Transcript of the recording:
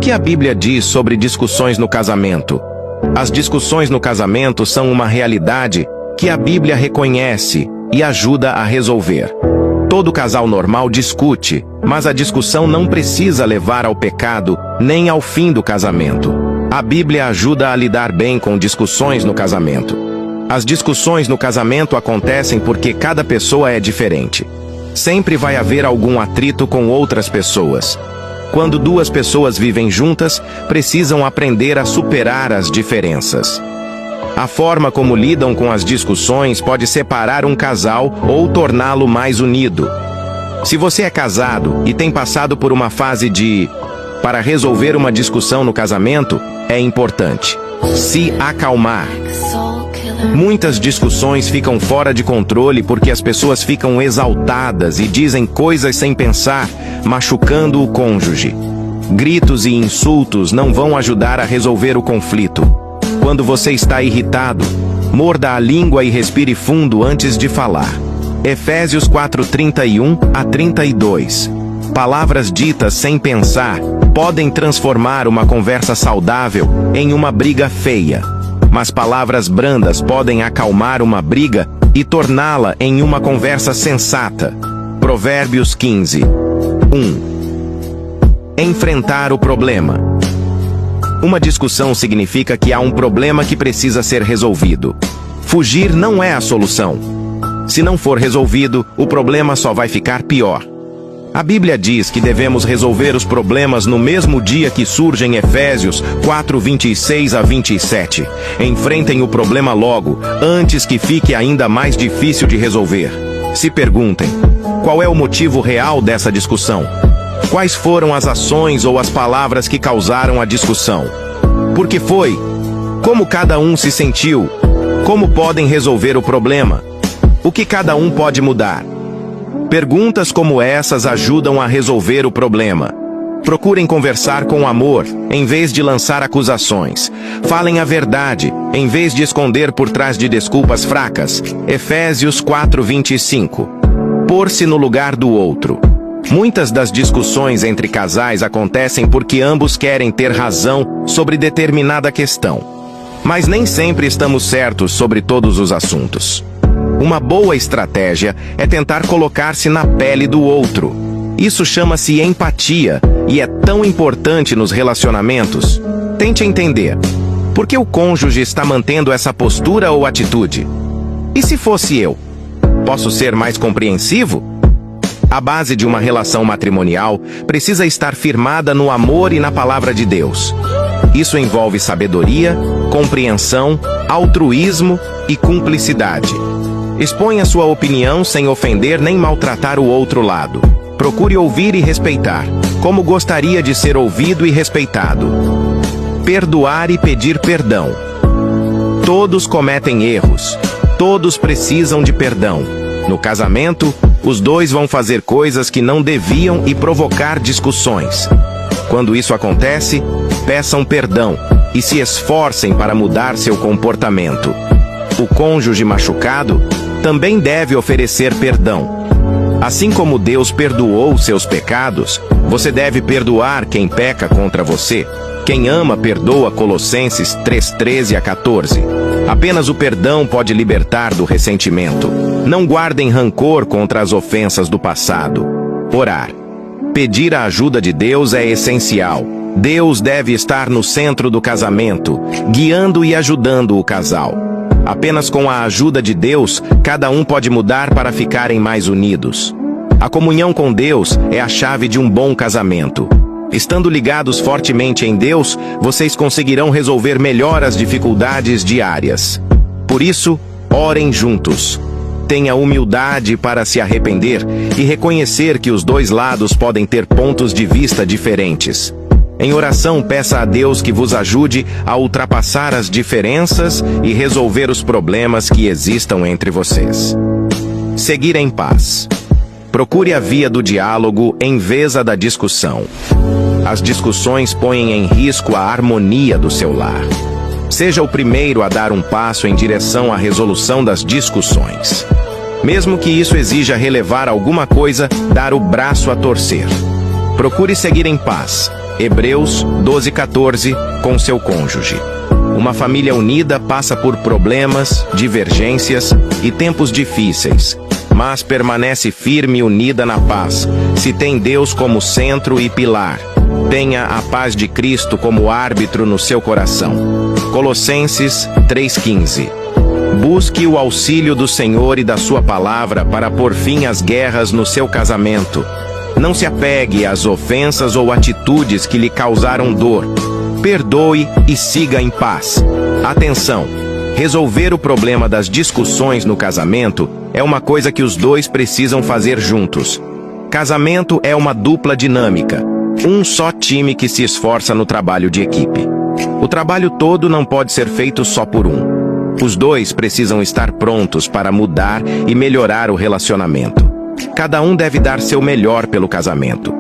que a Bíblia diz sobre discussões no casamento? As discussões no casamento são uma realidade que a Bíblia reconhece e ajuda a resolver. Todo casal normal discute, mas a discussão não precisa levar ao pecado nem ao fim do casamento. A Bíblia ajuda a lidar bem com discussões no casamento. As discussões no casamento acontecem porque cada pessoa é diferente. Sempre vai haver algum atrito com outras pessoas. Quando duas pessoas vivem juntas, precisam aprender a superar as diferenças. A forma como lidam com as discussões pode separar um casal ou torná-lo mais unido. Se você é casado e tem passado por uma fase para resolver uma discussão no casamento, é importante se acalmar. Muitas discussões ficam fora de controle porque as pessoas ficam exaltadas e dizem coisas sem pensar, machucando o cônjuge. Gritos e insultos não vão ajudar a resolver o conflito. Quando você está irritado, morda a língua e respire fundo antes de falar. Efésios 4:31-32. Palavras ditas sem pensar podem transformar uma conversa saudável em uma briga feia. Mas palavras brandas podem acalmar uma briga e torná-la em uma conversa sensata. Provérbios 15:1. Enfrentar o problema. Uma discussão significa que há um problema que precisa ser resolvido. Fugir não é a solução. Se não for resolvido, o problema só vai ficar pior. A Bíblia diz que devemos resolver os problemas no mesmo dia que surgem. Efésios 4:26-27. Enfrentem o problema logo, antes que fique ainda mais difícil de resolver. Se perguntem, qual é o motivo real dessa discussão? Quais foram as ações ou as palavras que causaram a discussão? Por que foi? Como cada um se sentiu? Como podem resolver o problema? O que cada um pode mudar? Perguntas como essas ajudam a resolver o problema. Procurem conversar com amor, em vez de lançar acusações. Falem a verdade, em vez de esconder por trás de desculpas fracas. Efésios 4:25. Pôr-se no lugar do outro. Muitas das discussões entre casais acontecem porque ambos querem ter razão sobre determinada questão. Mas nem sempre estamos certos sobre todos os assuntos. Uma boa estratégia é tentar colocar-se na pele do outro. Isso chama-se empatia e é tão importante nos relacionamentos. Tente entender. Por que o cônjuge está mantendo essa postura ou atitude? E se fosse eu? Posso ser mais compreensivo? A base de uma relação matrimonial precisa estar firmada no amor e na palavra de Deus. Isso envolve sabedoria, compreensão, altruísmo e cumplicidade. Exponha sua opinião sem ofender nem maltratar o outro lado. Procure ouvir e respeitar, como gostaria de ser ouvido e respeitado. Perdoar e pedir perdão. Todos cometem erros. Todos precisam de perdão. No casamento, os dois vão fazer coisas que não deviam e provocar discussões. Quando isso acontece, peçam perdão e se esforcem para mudar seu comportamento. O cônjuge machucado também deve oferecer perdão. Assim como Deus perdoou seus pecados, você deve perdoar quem peca contra você. Quem ama, perdoa. Colossenses 3:13-14. Apenas o perdão pode libertar do ressentimento. Não guardem rancor contra as ofensas do passado. Orar. Pedir a ajuda de Deus é essencial. Deus deve estar no centro do casamento, guiando e ajudando o casal. Apenas com a ajuda de Deus, cada um pode mudar para ficarem mais unidos. A comunhão com Deus é a chave de um bom casamento. Estando ligados fortemente em Deus, vocês conseguirão resolver melhor as dificuldades diárias. Por isso, orem juntos. Tenha humildade para se arrepender e reconhecer que os dois lados podem ter pontos de vista diferentes. Em oração, peça a Deus que vos ajude a ultrapassar as diferenças e resolver os problemas que existam entre vocês. Seguir em paz. Procure a via do diálogo em vez da discussão. As discussões põem em risco a harmonia do seu lar. Seja o primeiro a dar um passo em direção à resolução das discussões. Mesmo que isso exija relevar alguma coisa, dar o braço a torcer. Procure seguir em paz. Hebreus 12:14, com seu cônjuge. Uma família unida passa por problemas, divergências e tempos difíceis, mas permanece firme e unida na paz, se tem Deus como centro e pilar. Tenha a paz de Cristo como árbitro no seu coração. Colossenses 3:15. Busque o auxílio do Senhor e da sua palavra para pôr fim às guerras no seu casamento. Não se apegue às ofensas ou atitudes que lhe causaram dor. Perdoe e siga em paz. Atenção! Resolver o problema das discussões no casamento é uma coisa que os dois precisam fazer juntos. Casamento é uma dupla dinâmica, um só time que se esforça no trabalho de equipe. O trabalho todo não pode ser feito só por um. Os dois precisam estar prontos para mudar e melhorar o relacionamento. Cada um deve dar seu melhor pelo casamento.